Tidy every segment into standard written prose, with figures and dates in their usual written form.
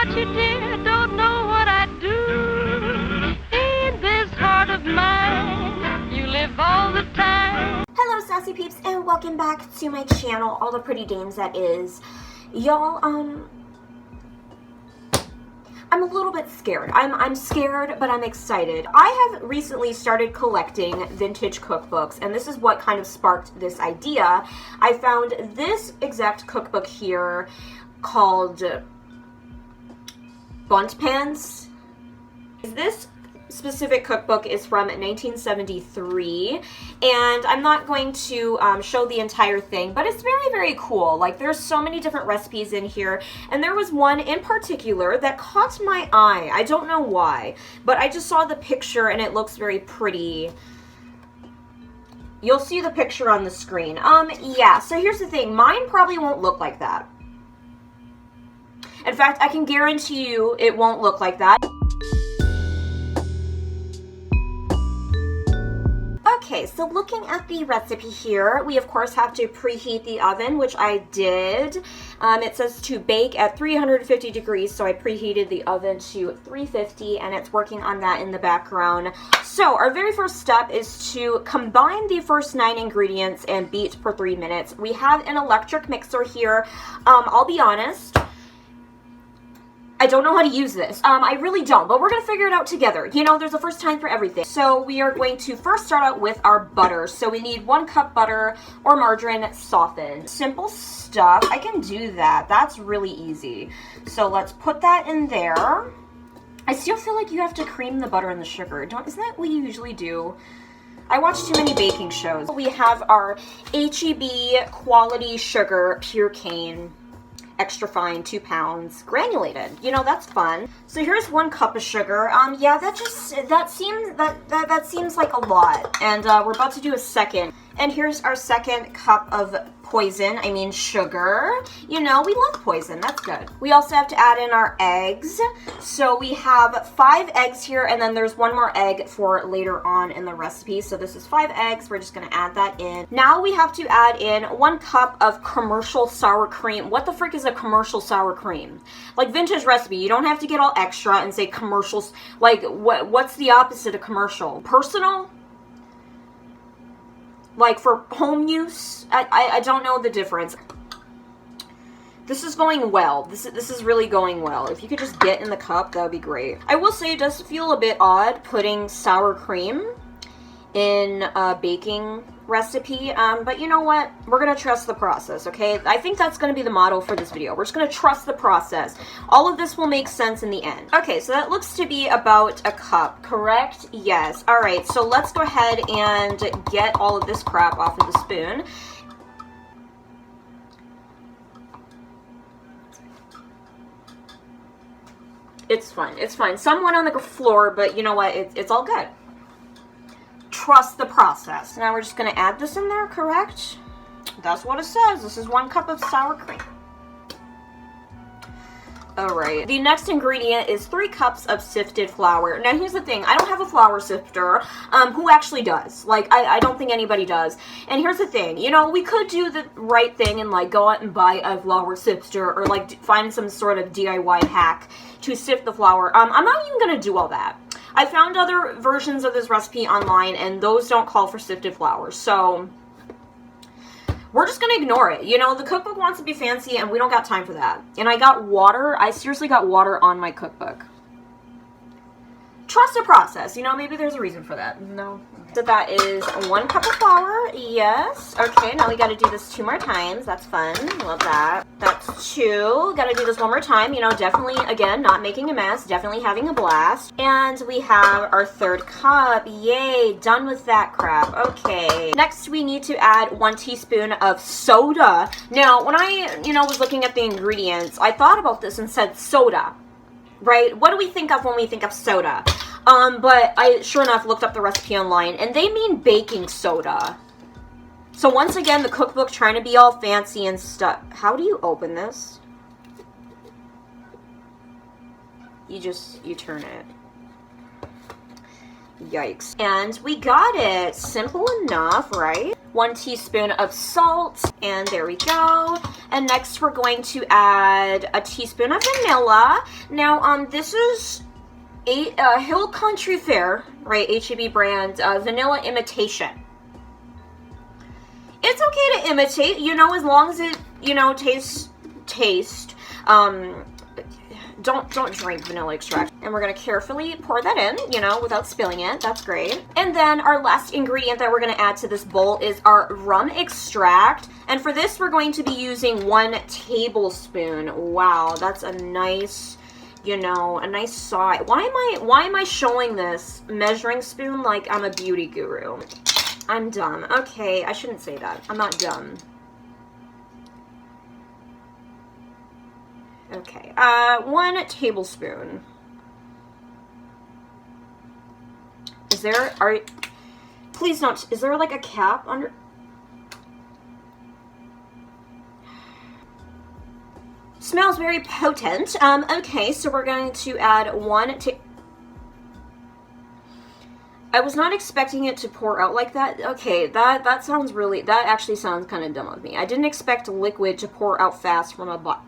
about you, dear, don't know what I'd do. In this heart of mine, you live all the time. Hello, sassy peeps, and welcome back to my channel, All the Pretty Dames, that is. Y'all, I'm a little bit scared. I'm scared, but I'm excited. I have recently started collecting vintage cookbooks, and this is what kind of sparked this idea. I found this exact cookbook here called Bundt Pans. This specific cookbook is from 1973, and I'm not going to show the entire thing, but it's very, very cool. Like, there's so many different recipes in here, and there was one in particular that caught my eye. I don't know why, but I just saw the picture and it looks very pretty. You'll see the picture on the screen. Yeah, so here's the thing. Mine probably won't look like that. In fact, I can guarantee you it won't look like that. Okay, so looking at the recipe here, we of course have to preheat the oven, which I did. It says to bake at 350 degrees, so I preheated the oven to 350, and it's working on that in the background. So our very first step is to combine the first 9 ingredients and beat for 3 minutes. We have an electric mixer here. I'll be honest, I don't know how to use this. I really don't, but we're going to figure it out together. You know, there's a first time for everything. So we are going to first start out with our butter. So we need 1 cup butter or margarine softened. Simple stuff. I can do that. That's really easy. So let's put that in there. I still feel like you have to cream the butter and the sugar. Isn't that what you usually do? I watch too many baking shows. We have our HEB quality sugar, pure cane. Extra fine, 2 pounds, granulated. You know, that's fun. So here's 1 cup of sugar. Yeah, that seems like a lot. And we're about to do a second. And here's our second cup of sugar. You know, we love poison. That's good. We also have to add in our eggs. So we have 5 eggs here, and then there's 1 more egg for later on in the recipe. So this is 5 eggs. We're just going to add that in. Now we have to add in 1 cup of commercial sour cream. What the frick is a commercial sour cream? Like, vintage recipe. You don't have to get all extra and say commercials. Like, what's the opposite of commercial? Personal? Like, for home use? I don't know the difference. This is going well. This is really going well. If you could just get in the cup, that would be great. I will say it does feel a bit odd putting sour cream in a baking recipe, but you know what? We're gonna trust the process, okay? I think that's gonna be the motto for this video. We're just gonna trust the process. All of this will make sense in the end. Okay, so that looks to be about a cup, correct? Yes. All right, so let's go ahead and get all of this crap off of the spoon. It's fine. It's fine. Some went on the floor, but you know what? It's all good. Trust the process. Now we're just going to add this in there, correct? That's what it says. This is 1 cup of sour cream. Alright, the next ingredient is 3 cups of sifted flour. Now here's the thing, I don't have a flour sifter. Who actually does? Like, I don't think anybody does. And here's the thing, you know, we could do the right thing and like go out and buy a flour sifter, or like find some sort of DIY hack to sift the flour. I'm not even going to do all that. I found other versions of this recipe online, and those don't call for sifted flour, so we're just gonna ignore it. You know, the cookbook wants to be fancy, and we don't got time for that. And I got water. I seriously got water on my cookbook. Trust the process. You know, maybe there's a reason for that. No. So that is 1 cup of flour. Yes. Okay, now we gotta do this 2 more times. That's fun. Love that. That's 2. Gotta do this 1 more time. You know, definitely, again, not making a mess. Definitely having a blast. And we have our 3rd cup. Yay. Done with that crap. Okay. Next, we need to add 1 teaspoon of soda. Now, when I, was looking at the ingredients, I thought about this and said soda. Right? What do we think of when we think of soda? But I, sure enough, looked up the recipe online, and they mean baking soda. So once again, the cookbook trying to be all fancy and stuff. How do you open this? You turn it. Yikes. And we got it. Simple enough, right? 1 teaspoon of salt, and there we go. And next we're going to add a teaspoon of vanilla. Now, this is Hill Country Fair, right, HEB brand, vanilla imitation. It's okay to imitate, you know, as long as it, you know, taste. Don't drink vanilla extract. And we're gonna carefully pour that in, you know, without spilling it. That's great. And then our last ingredient that we're gonna add to this bowl is our rum extract. And for this, we're going to be using 1 tablespoon. Wow, that's a nice, you know, a nice size. Why am I showing this measuring spoon like I'm a beauty guru? I'm dumb. Okay, I shouldn't say that. I'm not dumb. Okay, 1 tablespoon. Please don't, is there like a cap under? Smells very potent. Okay, so we're going to add 1 I was not expecting it to pour out like that. Okay, that actually sounds kind of dumb of me. I didn't expect liquid to pour out fast from a bottle.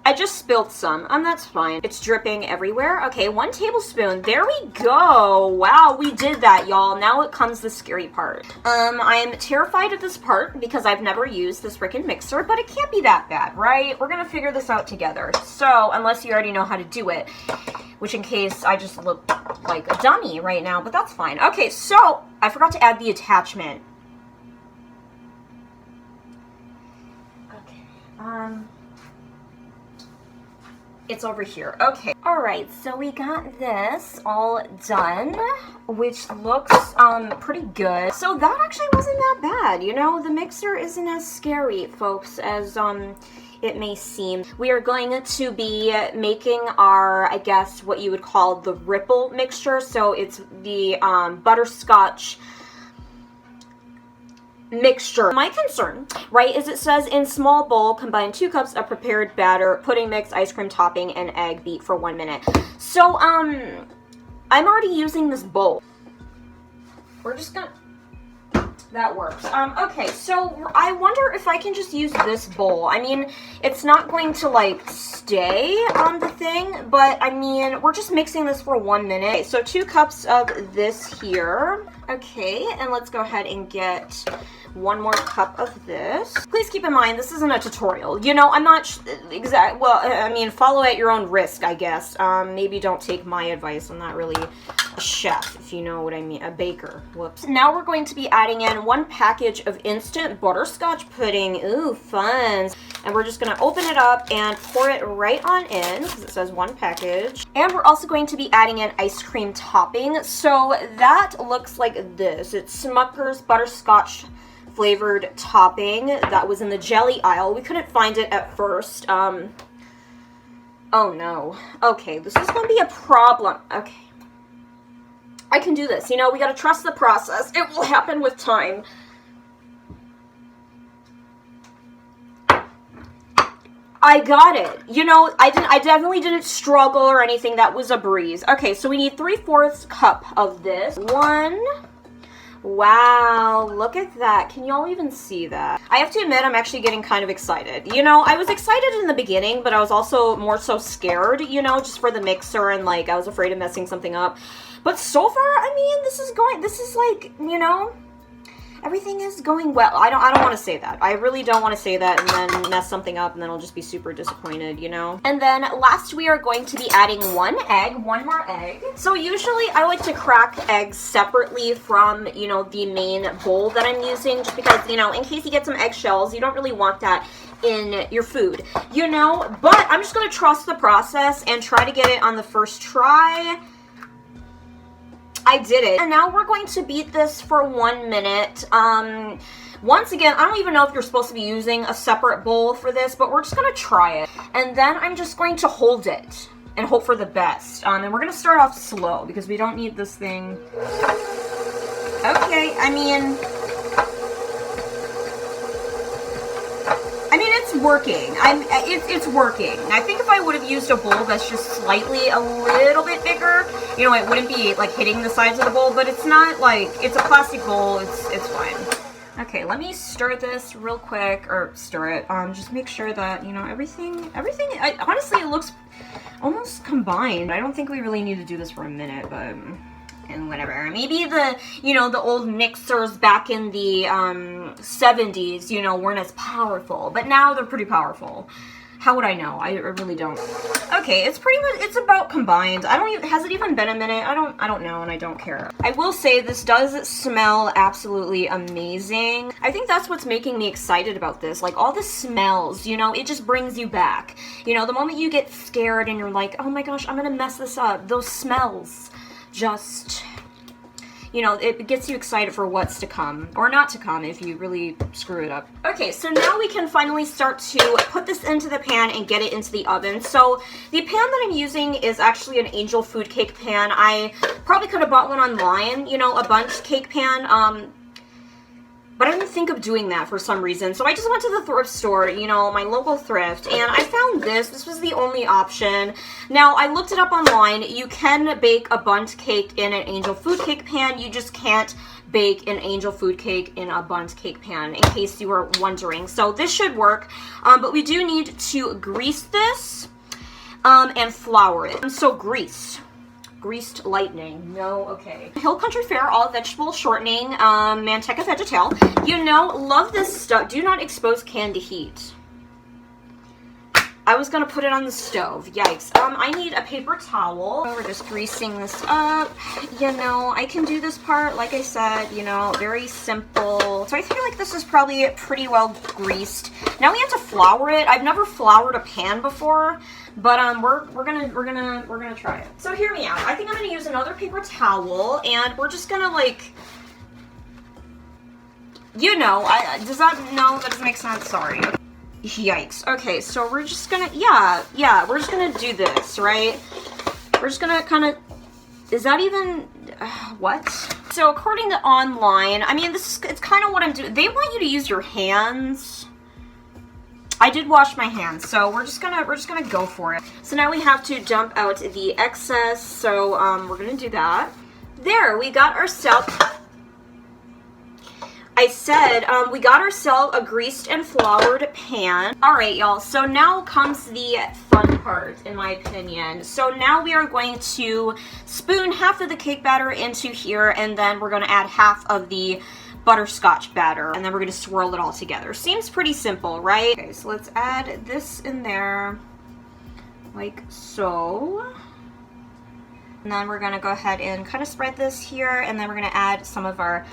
I just spilled some, that's fine. It's dripping everywhere. Okay, 1 tablespoon, there we go. Wow, we did that, y'all. Now it comes the scary part. I'm terrified of this part because I've never used this frickin' mixer, but it can't be that bad, right? We're gonna figure this out together. So, unless you already know how to do it, which in case I just look like a dummy right now, but that's fine. Okay, so, I forgot to add the attachment. Okay, it's over here. Okay. All right, so we got this all done, which looks pretty good. So that actually wasn't that bad, you know? The mixer isn't as scary, folks, as it may seem. We are going to be making our, I guess, what you would call the ripple mixture. So it's the butterscotch mixture. My concern, right, is it says in small bowl, combine 2 cups of prepared batter, pudding mix, ice cream topping, and egg, beat for 1 minute. So, I'm already using this bowl. We're just gonna, that works. Okay, so I wonder if I can just use this bowl. I mean, it's not going to, like, stay on the thing, but, I mean, we're just mixing this for 1 minute. Okay, so 2 cups of this here. Okay, and let's go ahead and get 1 more cup of this. Please keep in mind, this isn't a tutorial. You know, I'm not well, I mean, follow at your own risk, I guess. Maybe don't take my advice. I'm not really a chef, if you know what I mean, a baker. Whoops. Now we're going to be adding in 1 package of instant butterscotch pudding. Ooh, fun. And we're just gonna open it up and pour it right on in, because it says 1 package. And we're also going to be adding in ice cream topping. So that looks like this. It's Smucker's butterscotch flavored topping that was in the jelly aisle. We couldn't find it at first. Oh no. Okay, this is gonna be a problem. Okay. I can do this. You know, we gotta trust the process. It will happen with time. I got it. You know, I definitely didn't struggle or anything. That was a breeze. Okay, so we need 3/4 cup of this. 1. Wow, look at that. Can y'all even see that? I have to admit, I'm actually getting kind of excited. You know, I was excited in the beginning, but I was also more so scared, you know, just for the mixer, and like, I was afraid of messing something up. But so far, I mean, this is like, you know, everything is going well. I don't want to say that. I really don't want to say that and then mess something up and then I'll just be super disappointed, you know? And then last we are going to be adding 1 egg, 1 more egg. So usually I like to crack eggs separately from, you know, the main bowl that I'm using, just because, you know, in case you get some eggshells, you don't really want that in your food, you know? But I'm just going to trust the process and try to get it on the first try. I did it. And now we're going to beat this for 1 minute. Once again, I don't even know if you're supposed to be using a separate bowl for this, but we're just gonna try it. And then I'm just going to hold it and hope for the best. And we're gonna start off slow because we don't need this thing. Okay, I mean, it's working. It's working. I think if I would have used a bowl that's just slightly a little bit bigger, you know, it wouldn't be like hitting the sides of the bowl, but it's not like, it's a plastic bowl, it's fine. Okay, let me stir this real quick, or stir it, just make sure that, you know, everything, honestly, it looks almost combined. I don't think we really need to do this for a minute, but, and whatever. Maybe the, you know, the old mixers back in the, 70s, you know, weren't as powerful, but now they're pretty powerful. How would I know? I really don't. Okay, it's pretty much, it's about combined. I don't even, has it even been a minute? I don't know, and I don't care. I will say this does smell absolutely amazing. I think that's what's making me excited about this. Like, all the smells, you know, it just brings you back. You know, the moment you get scared and you're like, oh my gosh, I'm gonna mess this up, those smells just, you know, it gets you excited for what's to come, or not to come if you really screw it up. Okay, so now we can finally start to put this into the pan and get it into the oven. So the pan that I'm using is actually an Angel food cake pan. I probably could have bought one online, you know, a bundt cake pan, but I didn't think of doing that for some reason. So I just went to the thrift store, you know, my local thrift, and I found this. This was the only option. Now, I looked it up online. You can bake a bundt cake in an Angel food cake pan. You just can't bake an Angel food cake in a bundt cake pan, in case you were wondering. So this should work, but we do need to grease this and flour it. So greased lightning. No, okay. Hill Country Fare all vegetable shortening, manteca vegetal. You know, love this stuff. Do not expose can to heat. I was gonna put it on the stove. Yikes. I need a paper towel. We're just greasing this up. You know, I can do this part, like I said, you know, very simple. So I feel like this is probably pretty well greased. Now we have to flour it. I've never floured a pan before, but we're gonna try it. So hear me out. I think I'm gonna use another paper towel, and we're just gonna, like, you know, that doesn't make sense. Sorry. Yikes. Okay, so we're just gonna, yeah, we're just gonna do this, right? We're just gonna kind of, is that even, what? So according to online, I mean, it's kind of what I'm doing. They want you to use your hands. I did wash my hands, so we're just gonna go for it. So now we have to dump out the excess, so we're gonna do that. There, we got ourselves, I said, we got ourselves a greased and floured pan. All right, y'all, so now comes the fun part, in my opinion. So now we are going to spoon half of the cake batter into here, and then we're gonna add half of the butterscotch batter, and then we're gonna swirl it all together. Seems pretty simple, right? Okay, so let's add this in there, like so. And then we're gonna go ahead and kind of spread this here, and then we're gonna add some of our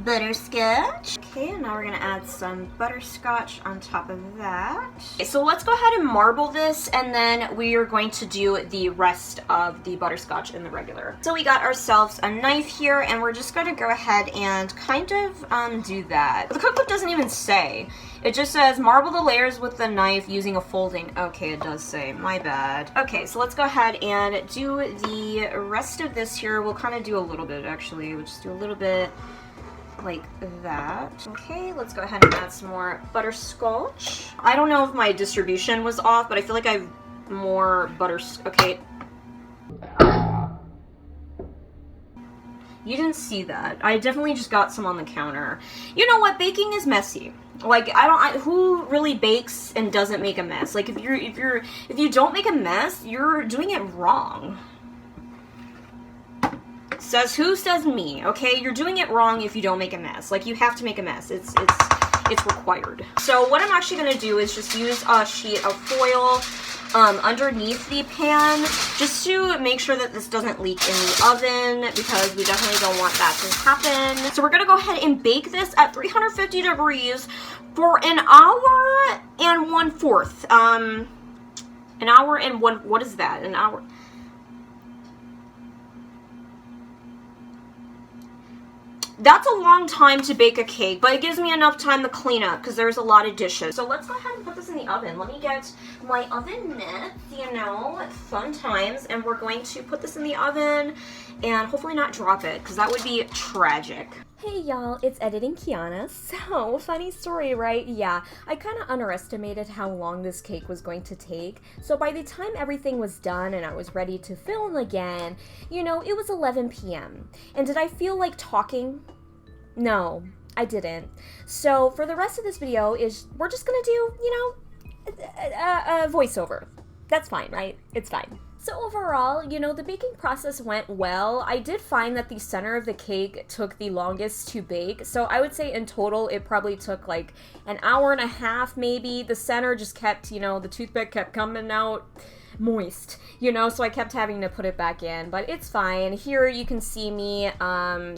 butterscotch. Okay, and now we're gonna add some butterscotch on top of that. Okay, so let's go ahead and marble this, and then we are going to do the rest of the butterscotch in the regular. So we got ourselves a knife here, and we're just gonna go ahead and kind of do that. The cookbook doesn't even say. It just says marble the layers with the knife using a folding. Okay, it does say, my bad. Okay, so let's go ahead and do the rest of this here. We'll kind of do a little bit, actually. We'll just do a little bit like that. Okay, let's go ahead and add some more butterscotch. I don't know if my distribution was off, but I feel like I have more okay. You didn't see that. I definitely just got some on the counter. You know what? Baking is messy. Like, who really bakes and doesn't make a mess? Like, if you don't make a mess, you're doing it wrong. Says who? Says me. Okay, you're doing it wrong if you don't make a mess. Like, you have to make a mess. It's required. So what I'm actually gonna do is just use a sheet of foil underneath the pan, just to make sure that this doesn't leak in the oven, because we definitely don't want that to happen. So we're gonna go ahead and bake this at 350 degrees for an hour and 1/4. An hour and what is that? An hour. That's a long time to bake a cake, but it gives me enough time to clean up because there's a lot of dishes. So let's go ahead and put this in the oven. Let me get my oven mitts, you know, fun times. And we're going to put this in the oven and hopefully not drop it, because that would be tragic. Hey y'all, it's Editing Kiana. So, funny story, right? Yeah, I kind of underestimated how long this cake was going to take. So by the time everything was done and I was ready to film again, you know, it was 11 p.m. And did I feel like talking? No, I didn't. So for the rest of this video we're just gonna do, you know, a voiceover. That's fine, right? It's fine. So overall, you know, the baking process went well. I did find that the center of the cake took the longest to bake. So I would say in total, it probably took like an hour and a half maybe. The center just kept, you know, the toothpick kept coming out moist, you know, so I kept having to put it back in, but it's fine. Here you can see me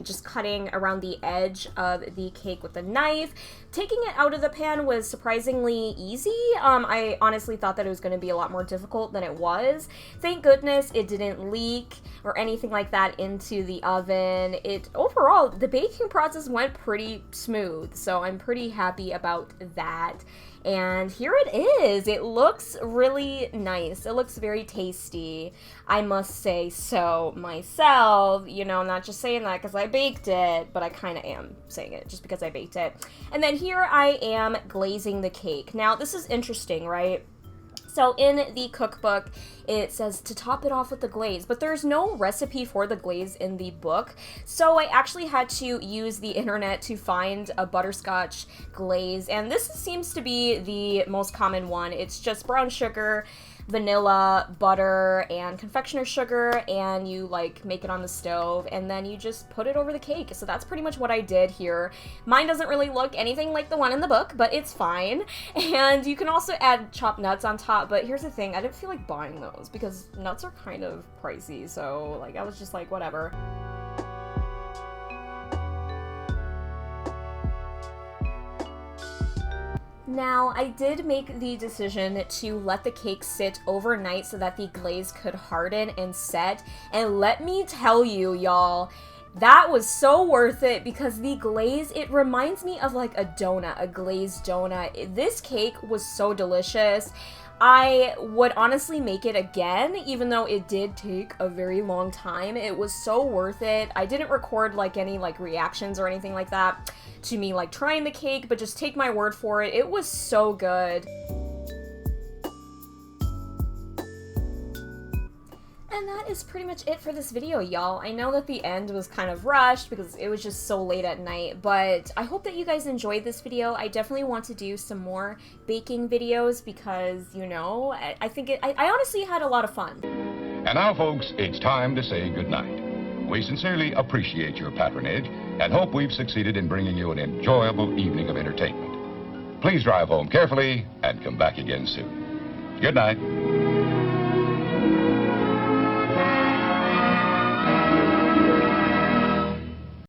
just cutting around the edge of the cake with a knife. Taking it out of the pan was surprisingly easy. I honestly thought that it was going to be a lot more difficult than it was. Thank goodness it didn't leak or anything like that into the oven. Overall, the baking process went pretty smooth, so I'm pretty happy about that. And here it is. It looks really nice. It looks very tasty. I must say so myself. You know, I'm not just saying that because I baked it, but I kind of am saying it just because I baked it. And then here I am glazing the cake. Now, this is interesting, right? So in the cookbook, it says to top it off with the glaze, but there's no recipe for the glaze in the book. So I actually had to use the internet to find a butterscotch glaze, and this seems to be the most common one. It's just brown sugar, vanilla, butter, and confectioner's sugar, and you like make it on the stove, and then you just put it over the cake. So that's pretty much what I did here. Mine doesn't really look anything like the one in the book, but it's fine. And you can also add chopped nuts on top, but here's the thing, I didn't feel like buying those because nuts are kind of pricey, so like I was just like, whatever. Now, I did make the decision to let the cake sit overnight so that the glaze could harden and set, and let me tell you, y'all, that was so worth it because the glaze, it reminds me of like a donut, a glazed donut. This cake was so delicious. I would honestly make it again, even though it did take a very long time. It was so worth it. I didn't record like any like reactions or anything like that to me like trying the cake, but just take my word for it. It was so good. And that is pretty much it for this video, y'all. I know that the end was kind of rushed because it was just so late at night, but I hope that you guys enjoyed this video. I definitely want to do some more baking videos because, you know, I honestly had a lot of fun. And now, folks, it's time to say goodnight. We sincerely appreciate your patronage and hope we've succeeded in bringing you an enjoyable evening of entertainment. Please drive home carefully and come back again soon. Good night.